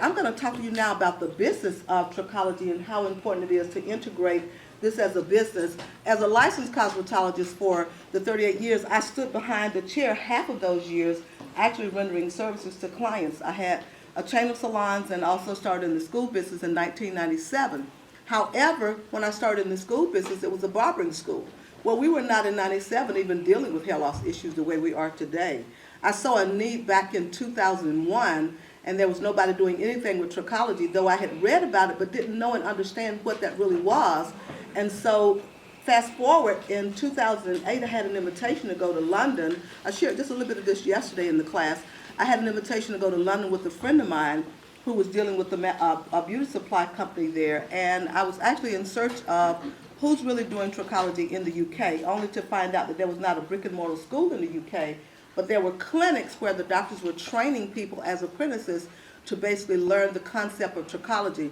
I'm going to talk to you now about the business of trichology and how important it is to integrate this as a business. As a licensed cosmetologist for the 38 years, I stood behind the chair half of those years, actually rendering services to clients. I had a chain of salons and also started in the school business in 1997. However, when I started in the school business, it was a barbering school. Well, we were not in 97 even dealing with hair loss issues the way we are today. I saw a need back in 2001, and there was nobody doing anything with trichology, though I had read about it but didn't know and understand what that really was. And so fast forward, in 2008, I had an invitation to go to London. I shared just a little bit of this yesterday in the class. I had an invitation to go to London with a friend of mine who was dealing with a beauty supply company there, and I was actually in search of who's really doing trichology in the UK, only to find out that there was not a brick and mortar school in the UK, but there were clinics where the doctors were training people as apprentices to basically learn the concept of trichology.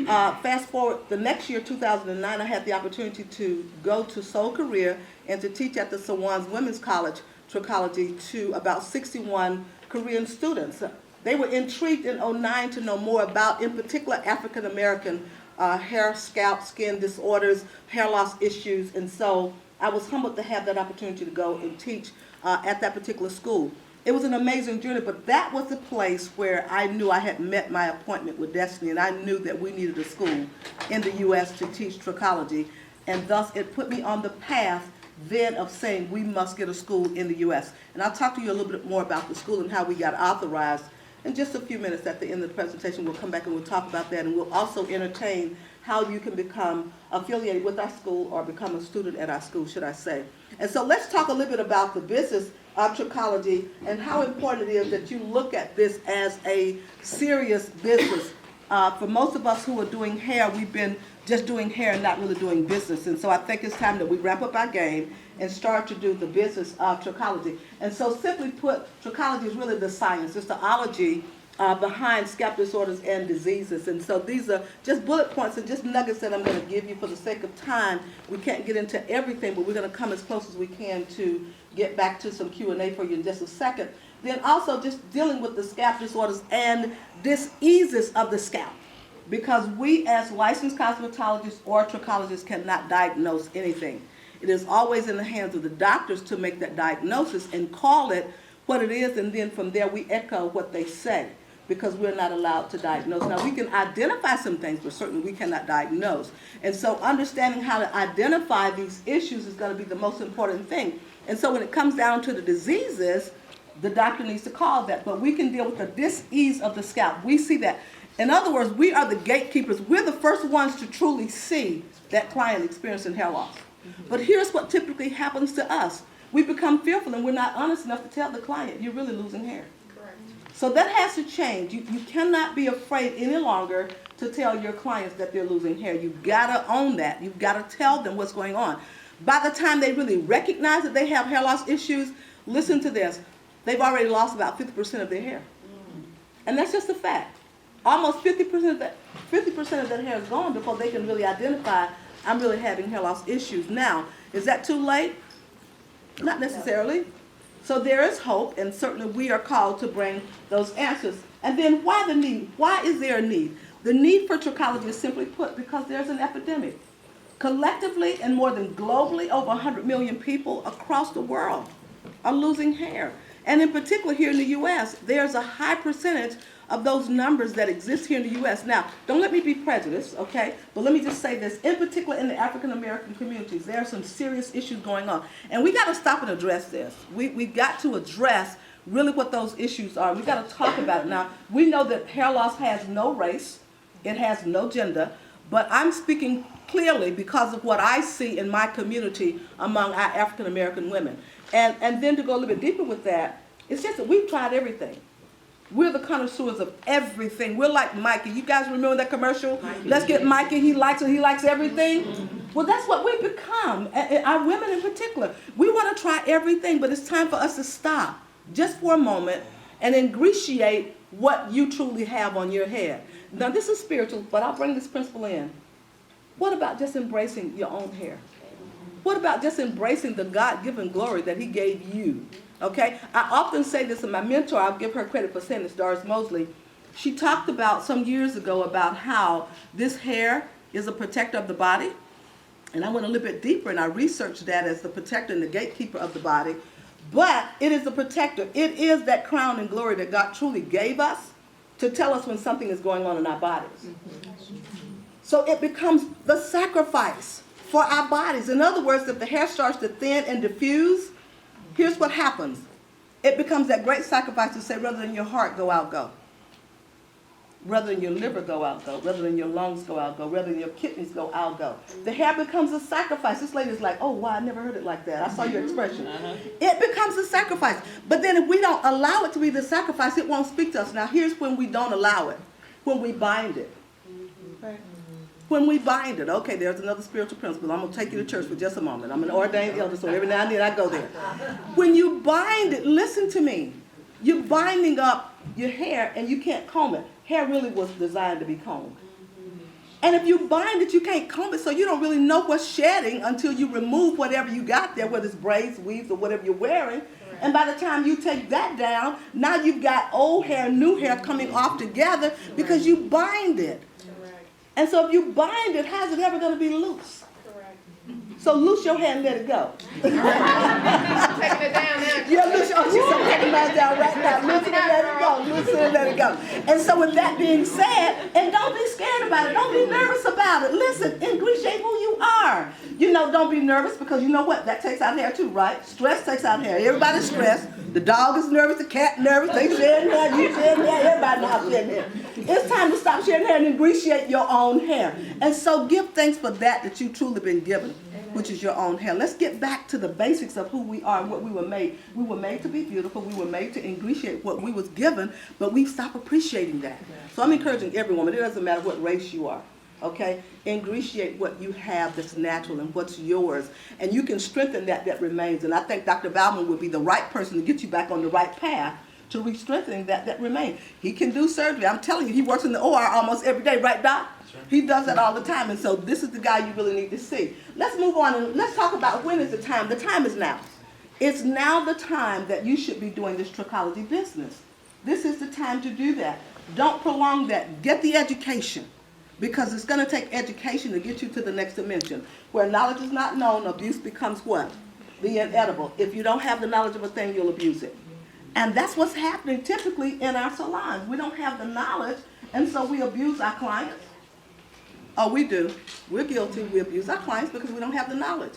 Fast forward, the next year, 2009, I had the opportunity to go to Seoul, Korea, and to teach at the Sewon's Women's College trichology to about 61 Korean students. They were intrigued in '09 to know more about, in particular, African American hair, scalp, skin disorders, hair loss issues, and so I was humbled to have that opportunity to go and teach at that particular school. It was an amazing journey, but that was the place where I knew I had met my appointment with destiny, and I knew that we needed a school in the U.S. to teach trichology, and thus it put me on the path then of saying we must get a school in the U.S. And I'll talk to you a little bit more about the school and how we got authorized in just a few minutes. At the end of the presentation, we'll come back and we'll talk about that, and we'll also entertain how you can become affiliated with our school or become a student at our school, should I say. And so let's talk a little bit about the business of trichology and how important it is that you look at this as a serious business. For most of us who are doing hair, we've been just doing hair and not really doing business. And so I think it's time that we wrap up our game and start to do the business of trichology. And so simply put, trichology is really the science, it's the ology behind scalp disorders and diseases. And so these are just bullet points and just nuggets that I'm going to give you for the sake of time. We can't get into everything, but we're going to come as close as we can to get back to some Q&A for you in just a second. Then also just dealing with the scalp disorders and diseases of the scalp, because we as licensed cosmetologists or trichologists cannot diagnose anything. It is always in the hands of the doctors to make that diagnosis and call it what it is, and then from there we echo what they say, because we're not allowed to diagnose. Now, we can identify some things, but certainly we cannot diagnose. And so understanding how to identify these issues is going to be the most important thing. And so when it comes down to the diseases, the doctor needs to call that. But we can deal with the dis-ease of the scalp. We see that. In other words, we are the gatekeepers. We're the first ones to truly see that client experiencing hair loss. But here's what typically happens to us. We become fearful and we're not honest enough to tell the client, you're really losing hair. Correct. So that has to change. You cannot be afraid any longer to tell your clients that they're losing hair. You've got to own that. You've got to tell them what's going on. By the time they really recognize that they have hair loss issues, listen to this. They've already lost about 50% of their hair. And that's just a fact. Almost 50% of that hair is gone before they can really identify, I'm really having hair loss issues. Now, is that too late? Not necessarily. So there is hope, and certainly we are called to bring those answers. And then why the need? Why is there a need? The need for trichology is simply put because there's an epidemic. Collectively and more than globally, over 100 million people across the world are losing hair. And in particular here in the U.S., there's a high percentage of those numbers that exist here in the U.S. Now, don't let me be prejudiced, okay? But let me just say this. In particular, in the African American communities, there are some serious issues going on. And we got to stop and address this. We've got to address really what those issues are. We've got to talk about it. Now, we know that hair loss has no race. It has no gender. But I'm speaking clearly because of what I see in my community among our African American women. And then to go a little bit deeper with that, it's just that we've tried everything. We're the connoisseurs of everything. We're like Mikey. You guys remember that commercial? Mikey. Let's get Mikey. He likes it. He likes everything. Well, that's what we've become. Our women in particular. We want to try everything, but it's time for us to stop just for a moment and ingratiate what you truly have on your head. Now, this is spiritual, but I'll bring this principle in. What about just embracing your own hair? What about just embracing the God-given glory that he gave you? Okay? I often say this, and my mentor, I'll give her credit for saying this, Doris Mosley, She talked about some years ago about how this hair is a protector of the body. And I went a little bit deeper and I researched that as the protector and the gatekeeper of the body. But it is a protector. It is that crown and glory that God truly gave us to tell us when something is going on in our bodies. So it becomes the sacrifice for our bodies. In other words, if the hair starts to thin and diffuse, here's what happens. It becomes that great sacrifice to say, rather than your heart go out, go. Rather than your liver go out, go. Rather than your lungs go out, go. Rather than your kidneys go out, go. The hair becomes a sacrifice. This lady's like, oh, wow, I never heard it like that. I saw your expression. It becomes a sacrifice. But then if we don't allow it to be the sacrifice, it won't speak to us. Now, here's when we don't allow it. When we bind it. When we bind it. Okay, there's another spiritual principle. I'm going to take you to church for just a moment. I'm an ordained elder, so every now and then I go there. When you bind it, listen to me. You're binding up your hair and you can't comb it. Hair really was designed to be combed. And if you bind it, you can't comb it, so you don't really know what's shedding until you remove whatever you got there, whether it's braids, weaves, or whatever you're wearing. And by the time you take that down, now you've got old hair, new hair coming off together because you bind it. And so if you bind it, how's it ever going to be loose? So loose your hair and let it go. Taking it down now. Yeah, loose your, she's taking mine down right now. Loosen and let it go. Loosen and let it go. And so with that being said, and don't be scared about it. Don't be nervous about it. Listen, ingratiate who you are. You know, don't be nervous because you know what? That takes out hair too, right? Stress takes out hair. Everybody's stressed. The dog is nervous, the cat nervous, they shedding hair, you shedding hair, everybody now shedding hair. It's time to stop shedding hair and ingratiate your own hair. And so give thanks for that you truly been given, which is your own hair. Let's get back to the basics of who we are and what we were made. We were made to be beautiful. We were made to ingratiate what we was given, but we've stopped appreciating that. So I'm encouraging every woman, it doesn't matter what race you are. Okay, ingratiate what you have that's natural and what's yours, and you can strengthen that remains. And I think Dr. Bauman would be the right person to get you back on the right path to re-strengthening that remains. He can do surgery. I'm telling you, he works in the OR almost every day, right, Doc? Right. He does that all the time, and so this is the guy you really need to see. Let's move on and let's talk about when is the time. The time is now. It's now the time that you should be doing this trichology business. This is the time to do that. Don't prolong that. Get the education. Because it's going to take education to get you to the next dimension. Where knowledge is not known, abuse becomes what? The inedible. If you don't have the knowledge of a thing, you'll abuse it. And that's what's happening typically in our salons. We don't have the knowledge, and so we abuse our clients. Oh, we do. We're guilty. We abuse our clients because we don't have the knowledge.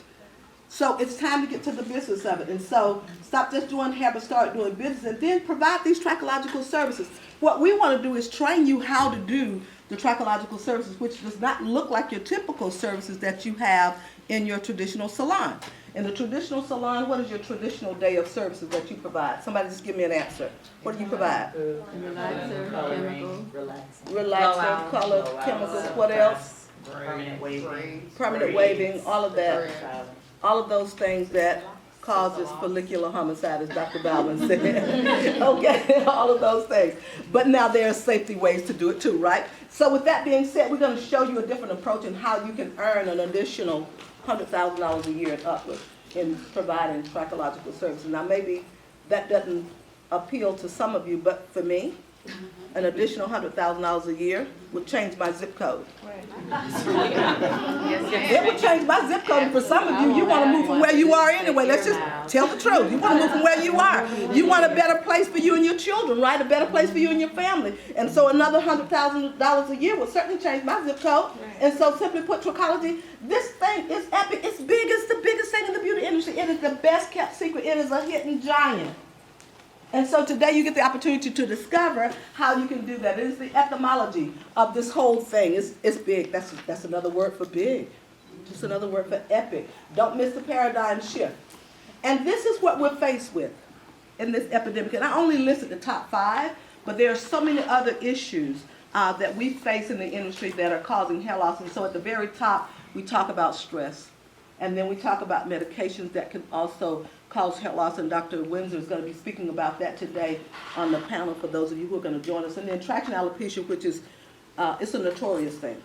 So it's time to get to the business of it. And so stop just doing hair, but start doing business, and then provide these trichological services. What we want to do is train you how to do the trichological services, which does not look like your typical services that you have in your traditional salon. In the traditional salon, what is your traditional day of services that you provide? Somebody just give me an answer. What do you provide? Relaxer, chemical. Relaxer, color, chemicals, what else? Permanent waving. Permanent waving, all of that. All of those things that causes follicular homicide, as Dr. Bauman said. Okay, all of those things. But now there are safety ways to do it too, right? So with that being said, we're going to show you a different approach in how you can earn an additional $100,000 a year and upward in providing trichological services. Now maybe that doesn't appeal to some of you, but for me, an additional $100,000 a year would change my zip code. It would change my zip code. And for some of you, you want to move from where you are anyway. Let's just tell the truth. You want to move from where you are. You want a better place for you and your children, right? A better place for you and your family. And so another $100,000 a year would certainly change my zip code. And so simply put, trichology, this thing is epic. It's big. It's the biggest thing in the beauty industry. It is the best kept secret. It is a hidden giant. And so today you get the opportunity to discover how you can do that. It is the etymology of this whole thing. It's big. That's another word for big. Just another word for epic. Don't miss the paradigm shift. And this is what we're faced with in this epidemic. And I only listed the top 5, but there are so many other issues that we face in the industry that are causing hair loss. And so at the very top, we talk about stress. And then we talk about medications that can also cause hair loss, and Dr. Windsor is going to be speaking about that today on the panel for those of you who are going to join us. And then traction alopecia, which is it's a notorious thing.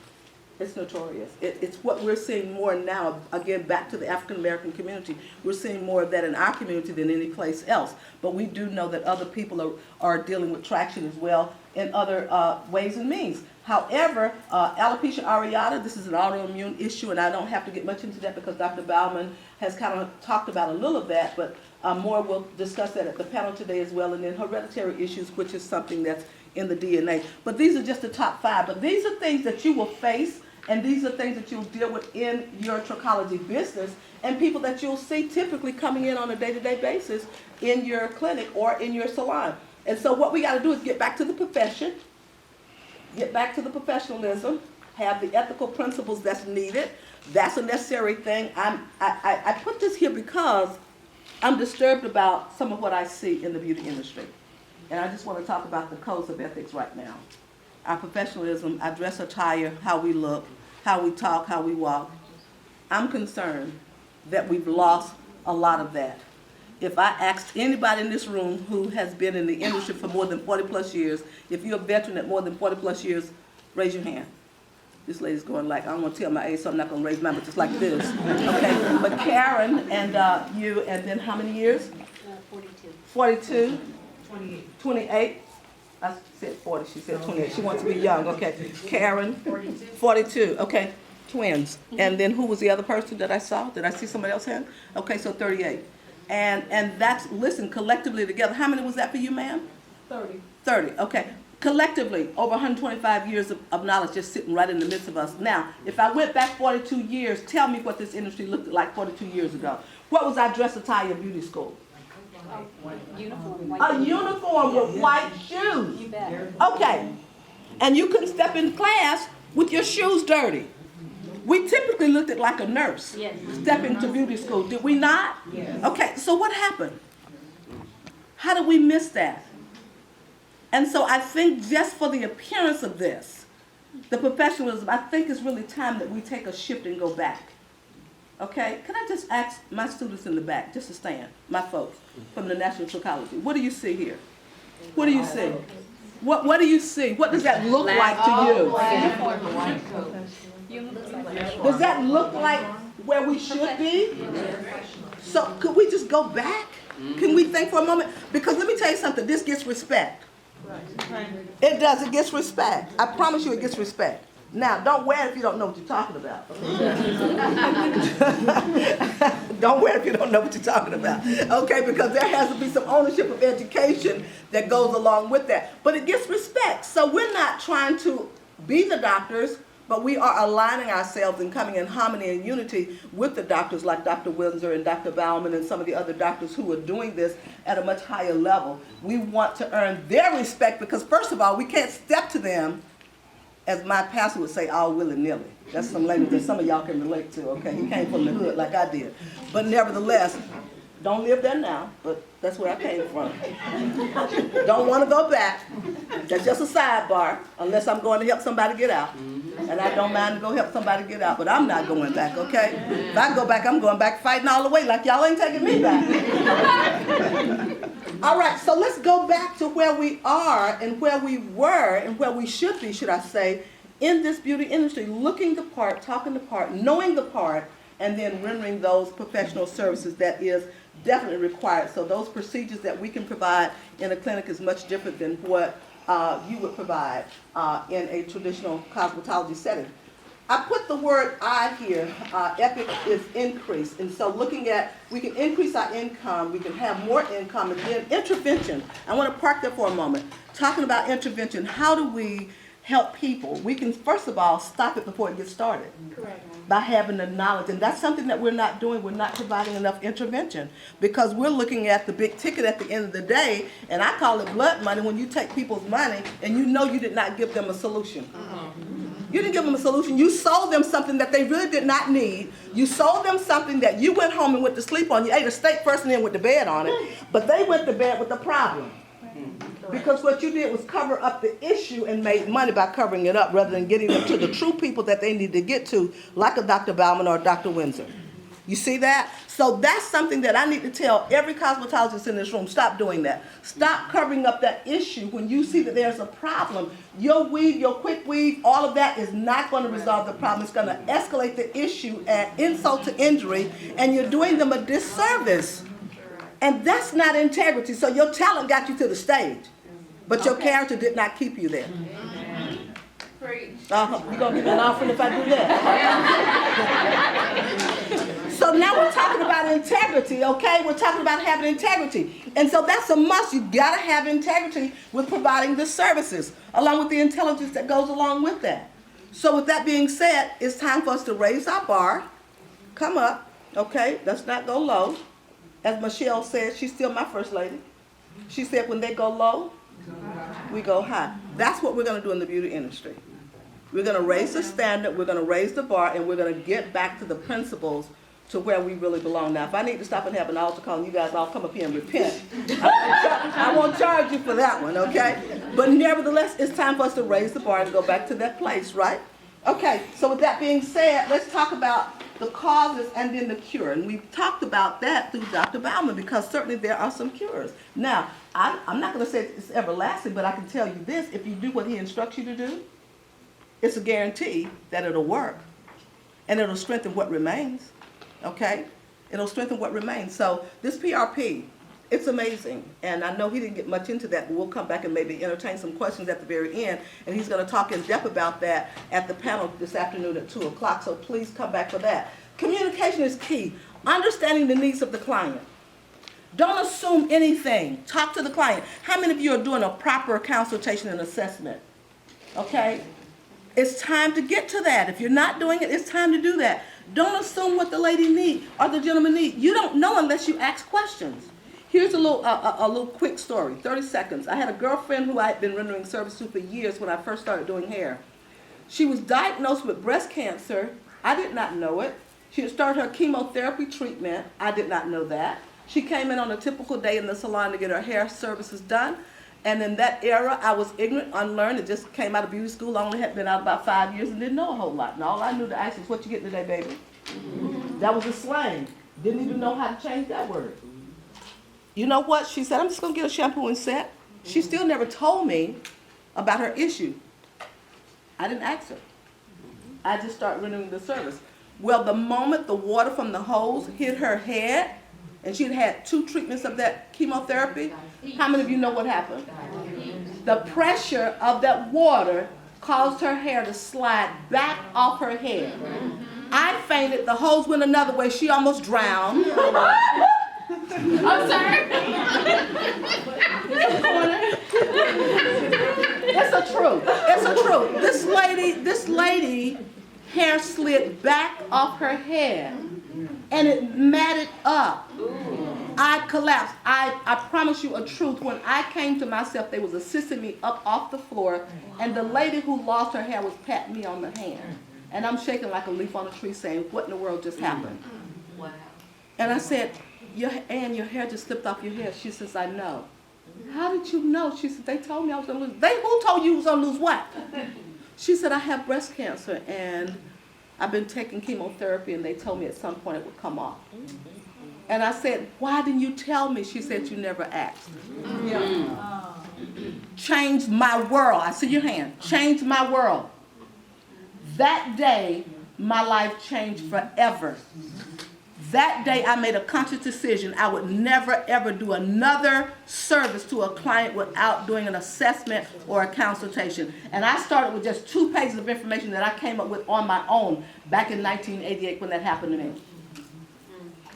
It's notorious. It's what we're seeing more now. Again, back to the African American community. We're seeing more of that in our community than any place else. But we do know that other people are dealing with traction as well in other ways and means. However, alopecia areata, this is an autoimmune issue, and I don't have to get much into that because Dr. Bauman has kind of talked about a little of that, but more we'll discuss that at the panel today as well, and then hereditary issues, which is something that's in the DNA. But these are just the top 5. But these are things that you will face, and these are things that you'll deal with in your trichology business, and people that you'll see typically coming in on a day-to-day basis in your clinic or in your salon. And so what we got to do is get back to the profession, get back to the professionalism, have the ethical principles that's needed. That's a necessary thing. I put this here because I'm disturbed about some of what I see in the beauty industry. And I just want to talk about the codes of ethics right now. Our professionalism, our dress attire, how we look, how we talk, how we walk. I'm concerned that we've lost a lot of that. If I asked anybody in this room who has been in the industry for more than 40 plus years, if you're a veteran at more than 40 plus years, raise your hand. This lady's going like, I don't want to tell my age, so I'm not going to raise mine, but just like this. Okay, but Karen and you, and then how many years? 42. 42? 28. 28? I said 40, she said 28. She wants to be young, okay. Karen? 42. 42, okay. Twins. And then who was the other person that I saw? Did I see somebody else hand? Okay, so 38. And that's, listen, collectively together, how many was that for you, ma'am? 30. 30, okay. Collectively, over 125 years of knowledge just sitting right in the midst of us. Now, if I went back 42 years, tell me what this industry looked like 42 years ago. What was our dress attire in beauty school? Uniform. A uniform with white shoes. You bet. Okay. And you couldn't step in class with your shoes dirty. We typically looked at like a nurse. Yes. Stepping to beauty school. Did we not? Yes. Okay, so what happened? How did we miss that? And so I think just for the appearance of this, the professionalism, I think it's really time that we take a shift and go back. Okay? Can I just ask my students in the back, just to stand, my folks from the National Trichology, what do you see here? What do you see? What do you see? What does that look like to you? Does that look like where we should be? So could we just go back? Can we think for a moment? Because let me tell you something, this gets respect. It does, it gets respect. I promise you it gets respect. Now, don't wear it if you don't know what you're talking about. Don't wear it if you don't know what you're talking about. Okay, because there has to be some ownership of education that goes along with that. But it gets respect. So we're not trying to be the doctors, but we are aligning ourselves and coming in harmony and unity with the doctors like Dr. Windsor and Dr. Bauman and some of the other doctors who are doing this at a much higher level. We want to earn their respect because, first of all, we can't step to them, as my pastor would say, all willy-nilly. That's some language that some of y'all can relate to, okay? He came from the hood like I did. But nevertheless, don't live there now, but that's where I came from. Don't want to go back. That's just a sidebar, unless I'm going to help somebody get out. And I don't mind to go help somebody get out, but I'm not going back, okay? If I go back, I'm going back fighting all the way like y'all ain't taking me back. All right, so let's go back to where we are and where we were and where we should be, should I say, in this beauty industry, looking the part, talking the part, knowing the part, and then rendering those professional services that is definitely required. So those procedures that we can provide in a clinic is much different than what you would provide in a traditional cosmetology setting. I put the word I here, epic is increase. And so looking at, we can increase our income, we can have more income, and then intervention. I want to park there for a moment. Talking about intervention, how do we help people? We can, first of all, stop it before it gets started. Correct. By having the knowledge. And that's something that we're not doing. We're not providing enough intervention because we're looking at the big ticket at the end of the day, and I call it blood money when you take people's money and you know you did not give them a solution. You didn't give them a solution. You sold them something that they really did not need. You sold them something that you went home and went to sleep on. You ate a steak first and then went to bed on it, but they went to bed with the problem. Because what you did was cover up the issue and made money by covering it up rather than getting them to the true people that they need to get to, like a Dr. Bauman or Dr. Windsor. You see that? So that's something that I need to tell every cosmetologist in this room. Stop doing that. Stop covering up that issue when you see that there's a problem. Your weave, your quick weave, all of that is not going to resolve the problem. It's going to escalate the issue at insult to injury, and you're doing them a disservice. And that's not integrity. So your talent got you to the stage, but your character did not keep you there. You're going to give me an offering if I do that. So now we're talking about integrity, okay? We're talking about having integrity. And so that's a must. You got to have integrity with providing the services, along with the intelligence that goes along with that. So with that being said, it's time for us to raise our bar, come up, okay? Let's not go low. As Michelle said, she's still my first lady. She said when they go low, we go high. That's what we're going to do in the beauty industry. We're going to raise the standard, we're going to raise the bar, and we're going to get back to the principles to where we really belong. Now, if I need to stop and have an altar call and you guys all come up here and repent, I won't charge you for that one, okay? But nevertheless, it's time for us to raise the bar and go back to that place, right? Okay, so with that being said, let's talk about the causes and then the cure. And we've talked about that through Dr. Bauman, because certainly there are some cures. Now, I'm not going to say it's everlasting, but I can tell you this: if you do what he instructs you to do, it's a guarantee that it'll work, and it'll strengthen what remains, okay? It'll strengthen what remains. So this PRP, it's amazing, and I know he didn't get much into that, but we'll come back and maybe entertain some questions at the very end, and he's going to talk in depth about that at the panel this afternoon at 2 o'clock, so please come back for that. Communication is key. Understanding the needs of the client. Don't assume anything. Talk to the client. How many of you are doing a proper consultation and assessment? Okay? It's time to get to that. If you're not doing it, it's time to do that. Don't assume what the lady needs or the gentleman needs. You don't know unless you ask questions. Here's a little quick story, 30 seconds. I had a girlfriend who I had been rendering service to for years when I first started doing hair. She was diagnosed with breast cancer. I did not know it. She had started her chemotherapy treatment. I did not know that. She came in on a typical day in the salon to get her hair services done. And in that era, I was ignorant, unlearned. It just came out of beauty school. I only had been out about 5 years and didn't know a whole lot. And all I knew to ask was, what you getting today, baby? That was a slang. Didn't even know how to change that word. You know what? She said, I'm just going to get a shampoo and set. She still never told me about her issue. I didn't ask her. I just started rendering the service. Well, the moment the water from the hose hit her head, and she'd had 2 treatments of that chemotherapy, how many of you know what happened? The pressure of that water caused her hair to slide back off her head. I fainted, the hose went another way, she almost drowned. I'm sorry. It's a truth. It's a truth. This lady, hair slid back off her head, and it matted up. I collapsed. I promise you a truth. When I came to myself, they was assisting me up off the floor, and the lady who lost her hair was patting me on the hand. And I'm shaking like a leaf on a tree saying, what in the world just happened? Wow. And I said, your hair just slipped off your head. She says, I know. How did you know? She said, they told me I was going to lose. Who told you you was going to lose what? She said, I have breast cancer, and I've been taking chemotherapy, and they told me at some point it would come off. And I said, why didn't you tell me? She said, you never asked. Yeah. Changed my world. I see your hand. Changed my world. That day, my life changed forever. That day, I made a conscious decision. I would never, ever do another service to a client without doing an assessment or a consultation. And I started with just 2 pages of information that I came up with on my own back in 1988 when that happened to me.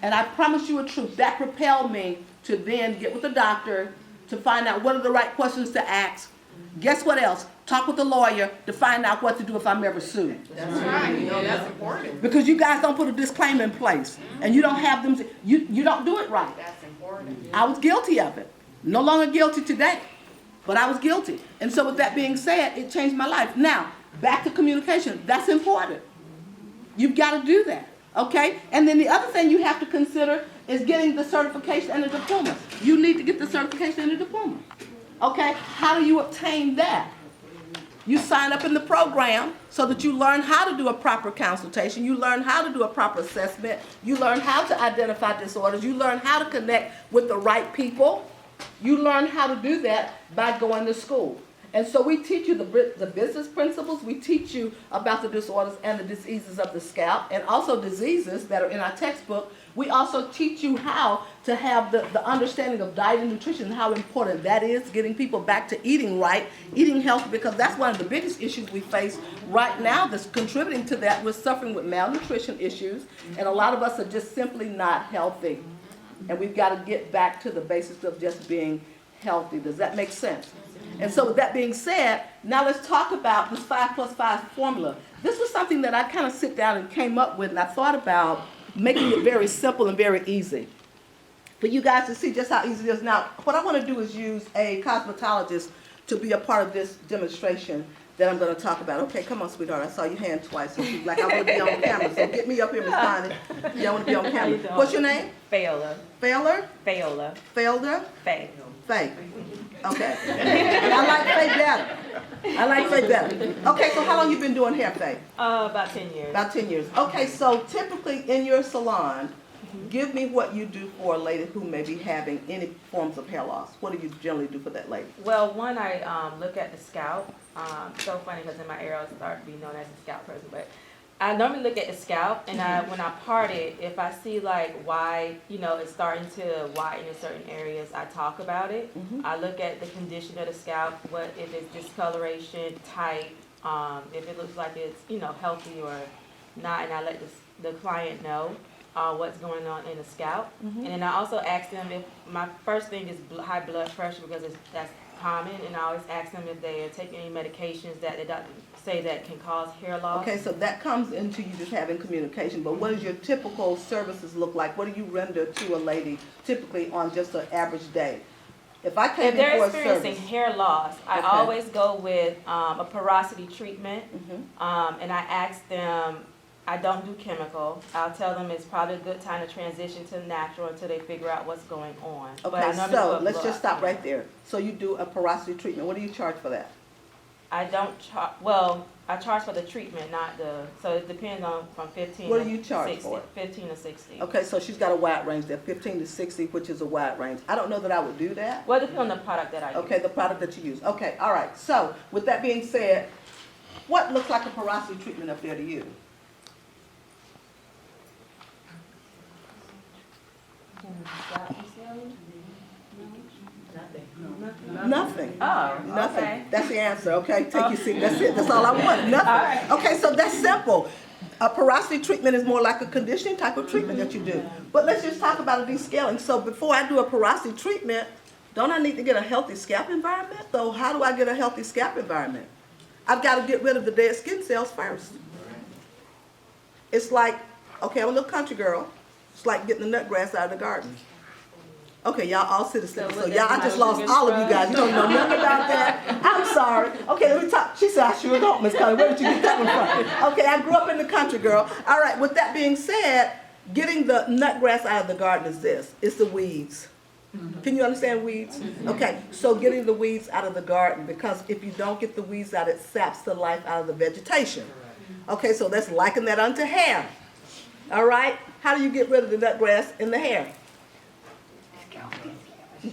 And I promise you a truth, that propelled me to then get with the doctor to find out what are the right questions to ask. Guess what else? Talk with the lawyer to find out what to do if I'm ever sued. That's right. You know, that's important. Because you guys don't put a disclaimer in place. And you don't have them, you don't do it right. That's important. I was guilty of it. No longer guilty today. But I was guilty. And so with that being said, it changed my life. Now, back to communication. That's important. You've got to do that. Okay? And then the other thing you have to consider is getting the certification and the diploma. You need to get the certification and the diploma. Okay? How do you obtain that? You sign up in the program so that you learn how to do a proper consultation. You learn how to do a proper assessment. You learn how to identify disorders. You learn how to connect with the right people. You learn how to do that by going to school. And so we teach you the business principles. We teach you about the disorders and the diseases of the scalp, and also diseases that are in our textbook. We also teach you how to have the understanding of diet and nutrition and how important that is, getting people back to eating right, eating healthy, because that's one of the biggest issues we face right now that's contributing to that. We're suffering with malnutrition issues, and a lot of us are just simply not healthy. And we've got to get back to the basics of just being healthy. Does that make sense? And so with that being said, now let's talk about this 5+5 formula. This was something that I kind of sit down and came up with, and I thought about making it very simple and very easy for you guys to see just how easy it is. Now, what I want to do is use a cosmetologist to be a part of this demonstration that I'm going to talk about. Okay, come on, sweetheart. I saw your hand twice. So she's like, I want to be on camera. So get me up here, Miss Connie. Yeah, I want to be on camera. What's your name? Faola. Failer? Faola. Failder? Faye. Faye. Okay. I like Faye better. I like Faye better. Okay, so how long you been doing hair, Faye? About 10 years. About 10 years. Okay, so typically in your salon, give me what you do for a lady who may be having any forms of hair loss. What do you generally do for that lady? Well, one, I look at the scalp. So funny because in my area I started to be known as a scalp person, but I normally look at the scalp, and when I part it, if I see like why, it's starting to whiten in certain areas, I talk about it. I look at the condition of the scalp, what if it's discoloration, tight, if it looks like it's healthy or not, and I let the client know what's going on in the scalp. And then I also ask them if my first thing is high blood pressure, because that's common, and I always ask them if they are taking any medications that the doctor say that can cause hair loss. Okay, so that comes into you just having communication, but what does your typical services look like? What do you render to a lady typically on just an average day? If I came If they're in for a experiencing service, hair loss, I Okay. always go with a porosity treatment, and I ask them, I don't do chemical. I'll tell them it's probably a good time to transition to natural until they figure out what's going on. But I okay, normally do so a let's blood. just stop right there. So you do a porosity treatment. What do you charge for that? I don't charge, well, I charge for the treatment, not so it depends on from 15 What to do you charge 60, for it? 15 to 60. Okay, so she's got a wide range there, 15 to 60, which is a wide range. I don't know that I would do that. Well, it depends on the product that I use. Okay, the product that you use. Okay, all right. So with that being said, what looks like a porosity treatment up there to you? Nothing. Oh, Nothing. okay. That's the answer, okay? Take your seat. That's it. That's all I want. Nothing. All right. Okay, so that's simple. A porosity treatment is more like a conditioning type of treatment that you do. But let's just talk about a descaling. So before I do a porosity treatment, don't I need to get a healthy scalp environment? So how do I get a healthy scalp environment? I've got to get rid of the dead skin cells first. It's like, okay, I'm a little country girl. It's like getting the nut grass out of the garden. Okay, y'all all citizens. So y'all, I just lost all of you guys. You don't know nothing about that. I'm sorry. Okay, let me talk. She said, I sure don't, Miss Connie. Where did you get that one from? Okay, I grew up in the country, girl. All right, with that being said, getting the nut grass out of the garden is this. It's the weeds. Can you understand weeds? Okay, so getting the weeds out of the garden, because if you don't get the weeds out, it saps the life out of the vegetation. Okay, so let's liken that unto hair. All right, how do you get rid of the nut grass in the hair?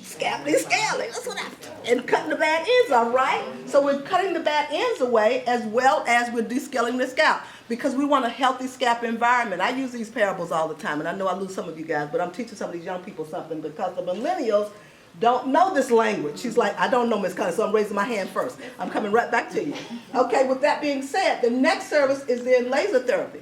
Scalping, that's what and cutting the bad ends off, right? So we're cutting the bad ends away as well as we're descaling the scalp, because we want a healthy scalp environment. I use these parables all the time, and I know I lose some of you guys, but I'm teaching some of these young people something, because the millennials don't know this language. She's like, I don't know, Miss Connie, so I'm raising my hand first. I'm coming right back to you. Okay, with that being said, the next service is then laser therapy.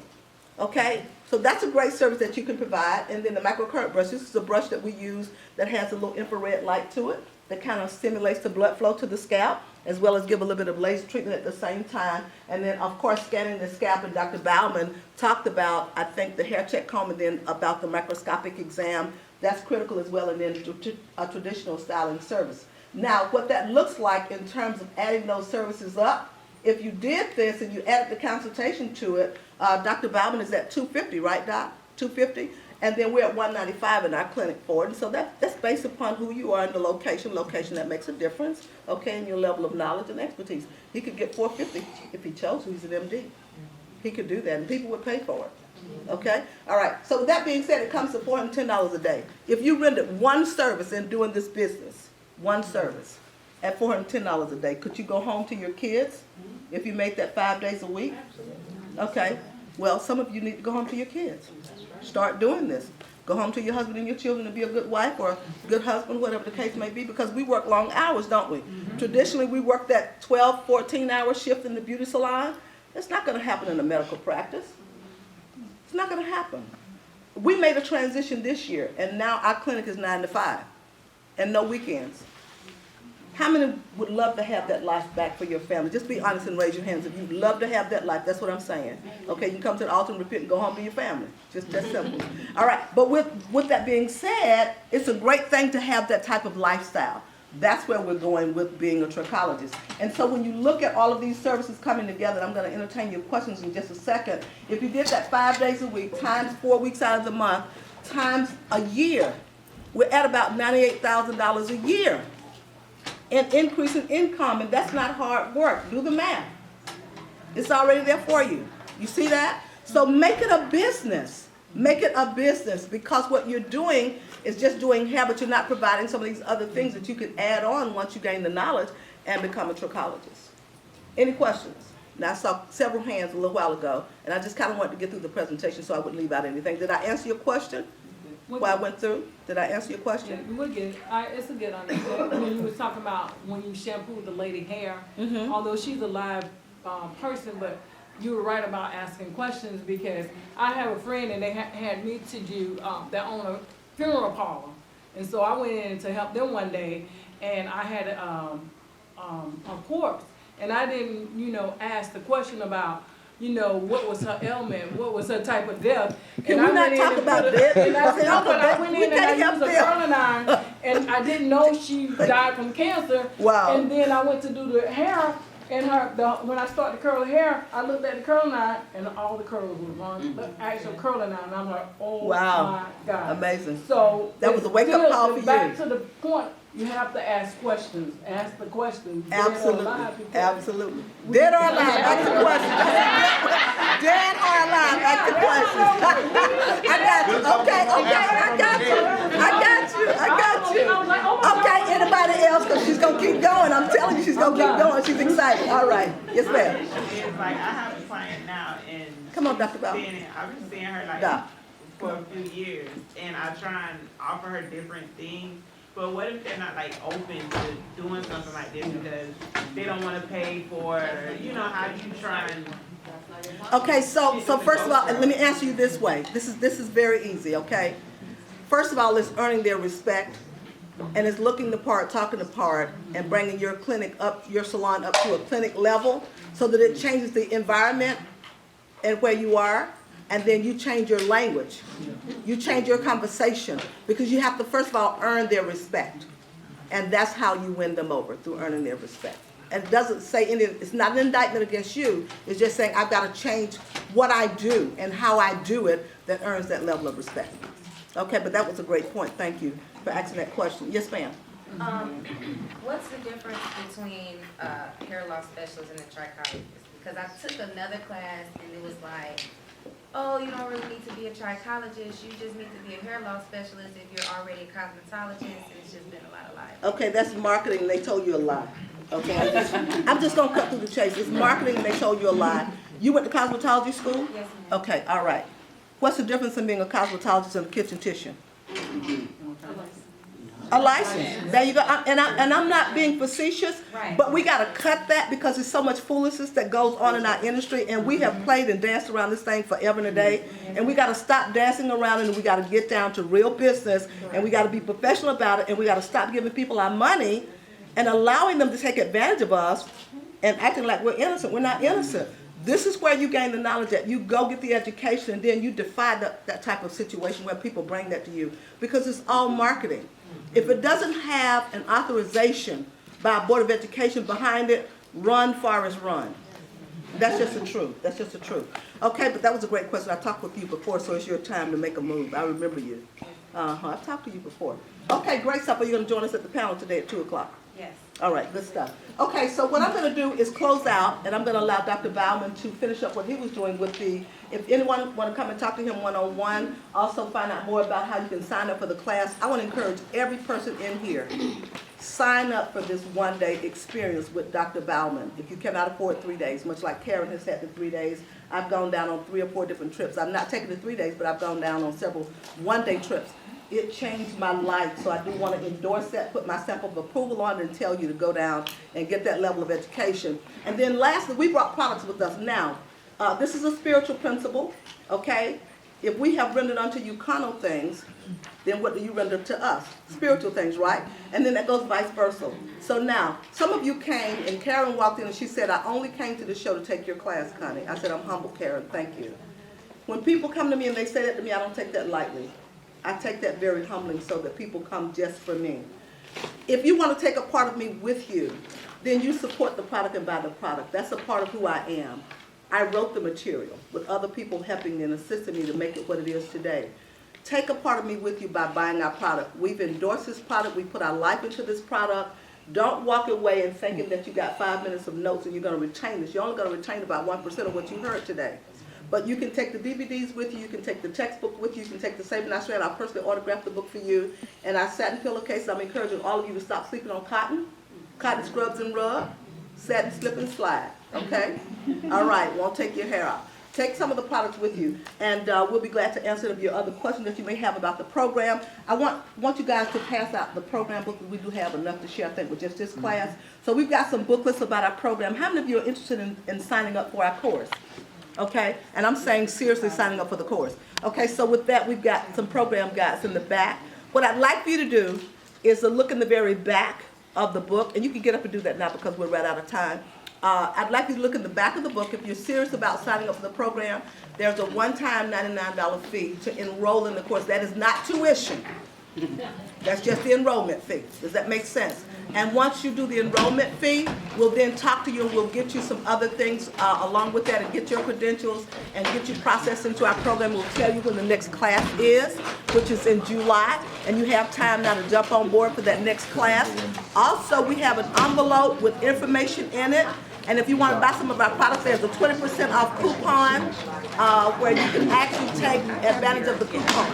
Okay, so that's a great service that you can provide. And then the microcurrent brush, this is a brush that we use that has a little infrared light to it that kind of stimulates the blood flow to the scalp, as well as give a little bit of laser treatment at the same time. And then, of course, scanning the scalp, and Dr. Bauman talked about, I think, the hair check comb, and then about the microscopic exam. That's critical as well, and then a traditional styling service. Now, what that looks like in terms of adding those services up, if you did this and you added the consultation to it, Dr. Bauman is at $250, right, Doc? $250. And then we're at 195 in our clinic for it. And so that's based upon who you are and the location. Location, that makes a difference, okay, and your level of knowledge and expertise. He could get 450 if he chose to. He's an MD. He could do that, and people would pay for it. Okay? All right. So with that being said, it comes to $410 a day. If you rendered one service in doing this business, one service, at $410 a day, could you go home to your kids if you made that 5 days a week? Okay. Well, some of you need to go home to your kids. Start doing this. Go home to your husband and your children and be a good wife or a good husband, whatever the case may be, because we work long hours, don't we? Traditionally, we work that 12, 14-hour shift in the beauty salon. It's not going to happen in a medical practice. It's not going to happen. We made a transition this year, and now our clinic is 9 to 5 and no weekends. How many would love to have that life back for your family? Just be honest and raise your hands if you'd love to have that life. That's what I'm saying. Okay, you can come to the altar and repent and go home to your family. Just that simple. All right, but with that being said, it's a great thing to have that type of lifestyle. That's where we're going with being a trichologist. And so when you look at all of these services coming together, and I'm going to entertain your questions in just a second. If you did that 5 days a week, times 4 weeks out of the month, times a year, we're at about $98,000 a year. And increase in income, and that's not hard work. Do the math. It's already there for you. You see that? So make it a business. Make it a business, because what you're doing is just doing hair, but you're not providing some of these other things that you can add on once you gain the knowledge and become a trichologist. Any questions? Now, I saw several hands a little while ago, and I just kind of wanted to get through the presentation so I wouldn't leave out anything. Did I answer your question? While I went through, did I answer your question? Yeah, we're good. It's a good understanding. When you was talking about when you shampooed the lady hair, although she's a live person, but you were right about asking questions, because I have a friend and they had me to do that own a funeral parlor, and so I went in to help them one day, and I had a corpse, and I didn't, ask the question about, what was her ailment, what was her type of death. Can we not talk about death? And I went in and I used a curling iron, and I didn't know she died from cancer. Wow. And then I went to do the hair, and when I started to curl her hair, I looked at the curling iron, and all the curls were on the actual curling iron, and I'm like, oh wow. my God. Amazing. So that was a wake-up call for you. Back to the point. You have to ask questions. Ask the questions. Absolutely. Absolutely. Dead or alive, ask the questions. Dead or alive, ask the questions. I got you. Okay, I got you. Okay, anybody else? Because she's going to keep going. I'm telling you, she's going to keep going. She's excited. All right. Yes, ma'am. It's like, I have a client now, and come on, Dr. Bell. I've been seeing her like Doc. for a few years, and I try and offer her different things. But what if they're not like open to doing something like this because they don't want to pay for, how do you try and... Okay, so first of all, let me answer you this way. This is very easy, okay? First of all, it's earning their respect, and it's looking the part, talking the part, and bringing your clinic up, your salon up to a clinic level, so that it changes the environment and where you are. And then you change your language. You change your conversation, because you have to, first of all, earn their respect. And that's how you win them over, through earning their respect. And it doesn't say it's not an indictment against you. It's just saying I've got to change what I do and how I do it that earns that level of respect. Okay, but that was a great point. Thank you for asking that question. Yes, ma'am. What's the difference between a hair loss specialist and a trichologist? Because I took another class and it was like, oh, you don't really need to be a trichologist. You just need to be a hair loss specialist if you're already a cosmetologist, and it's just been a lot of lies. Okay, that's marketing. They told you a lie. Okay, I'm just gonna cut through the chase. It's marketing, and they told you a lie. You went to cosmetology school? Yes, ma'am. Okay, all right. What's the difference in being a cosmetologist and a kitchen tissue? A license. There you go. And I'm not being facetious, Right. but we got to cut that, because there's so much foolishness that goes on in our industry, and we have played and danced around this thing forever and a day, and we got to stop dancing around it, and we got to get down to real business, and we got to be professional about it, and we got to stop giving people our money and allowing them to take advantage of us and acting like we're innocent. We're not innocent. This is where you gain the knowledge, that you go get the education, and then you defy that type of situation where people bring that to you, because it's all marketing. If it doesn't have an authorization by a Board of Education behind it, run, Forrest, run. That's just the truth. That's just the truth. Okay, but that was a great question. I talked with you before, so it's your time to make a move. I remember you. I've talked to you before. Okay, great stuff. Are you going to join us at the panel today at 2 o'clock? Yes. All right, good stuff. Okay, so what I'm going to do is close out, and I'm going to allow Dr. Bauman to finish up what he was doing with the, if anyone want to come and talk to him one-on-one, also find out more about how you can sign up for the class. I want to encourage every person in here, sign up for this one-day experience with Dr. Bauman. If you cannot afford 3 days, much like Karen has had the 3 days, I've gone down on 3 or 4 different trips. I've not taken the 3 days, but I've gone down on several one-day trips. It changed my life, so I do want to endorse that, put my stamp of approval on it, and tell you to go down and get that level of education. And then lastly, we brought products with us now. This is a spiritual principle, okay? If we have rendered unto you carnal things, then what do you render to us? Spiritual things, right? And then that goes vice versa. So now, some of you came, and Karen walked in and she said, I only came to the show to take your class, Connie. I said, I'm humble, Karen, thank you. When people come to me and they say that to me, I don't take that lightly. I take that very humbly so that people come just for me. If you want to take a part of me with you, then you support the product and buy the product. That's a part of who I am. I wrote the material with other people helping me and assisting me to make it what it is today. Take a part of me with you by buying our product. We've endorsed this product. We put our life into this product. Don't walk away and thinking that you got 5 minutes of notes and you're going to retain this. You're only going to retain about 1% of what you heard today. But you can take the DVDs with you, you can take the textbook with you, you can take the Saving Our Strand. I personally autographed the book for you. And our satin pillowcases, I'm encouraging all of you to stop sleeping on cotton scrubs and rug, satin slip and slide, okay? All right, won't take your hair out. Take some of the products with you, and we'll be glad to answer any of your other questions that you may have about the program. I want you guys to pass out the program book. We do have enough to share, I think, with just this class. So we've got some booklets about our program. How many of you are interested in signing up for our course? Okay, and I'm saying seriously signing up for the course. Okay, so with that, we've got some program guides in the back. What I'd like for you to do is to look in the very back of the book, and you can get up and do that now because we're right out of time. I'd like you to look in the back of the book. If you're serious about signing up for the program, there's a one-time $99 fee to enroll in the course. That is not tuition. That's just the enrollment fee. Does that make sense? And once you do the enrollment fee, we'll then talk to you and we'll get you some other things along with that and get your credentials and get you processed into our program. We'll tell you when the next class is, which is in July, and you have time now to jump on board for that next class. Also, we have an envelope with information in it. And if you want to buy some of our products, there's a 20% off coupon where you can actually take advantage of the coupon.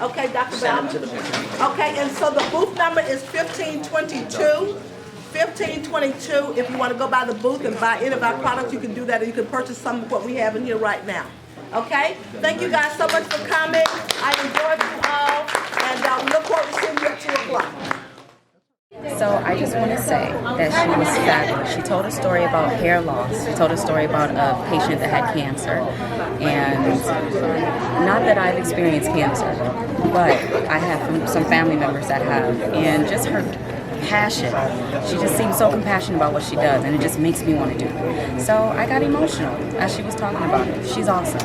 Okay, Dr. Bauman? Okay, and so the booth number is 1522. 1522. If you want to go by the booth and buy any of our products, you can do that, and you can purchase some of what we have in here right now. Okay? Thank you guys so much for coming. I enjoyed you all, and we look forward to seeing you at 2 o'clock. So I just want to say that she was fabulous. She told a story about hair loss. She told a story about a patient that had cancer. And not that I've experienced cancer, but I have some family members that have. And just her passion. She just seems so compassionate about what she does, and it just makes me want to do it. So I got emotional as she was talking about it. She's awesome.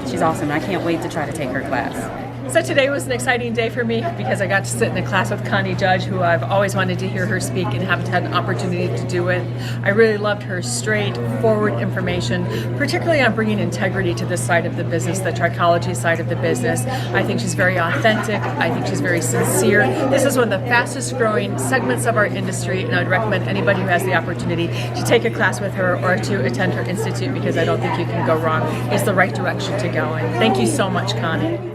She's awesome, and I can't wait to try to take her class. So today was an exciting day for me because I got to sit in a class with Connie Judge, who I've always wanted to hear her speak and haven't had an opportunity to do it. I really loved her straightforward information, particularly on bringing integrity to this side of the business, the trichology side of the business. I think she's very authentic. I think she's very sincere. This is one of the fastest growing segments of our industry, and I'd recommend anybody who has the opportunity to take a class with her or to attend her institute, because I don't think you can go wrong. It's the right direction to go in. Thank you so much, Connie.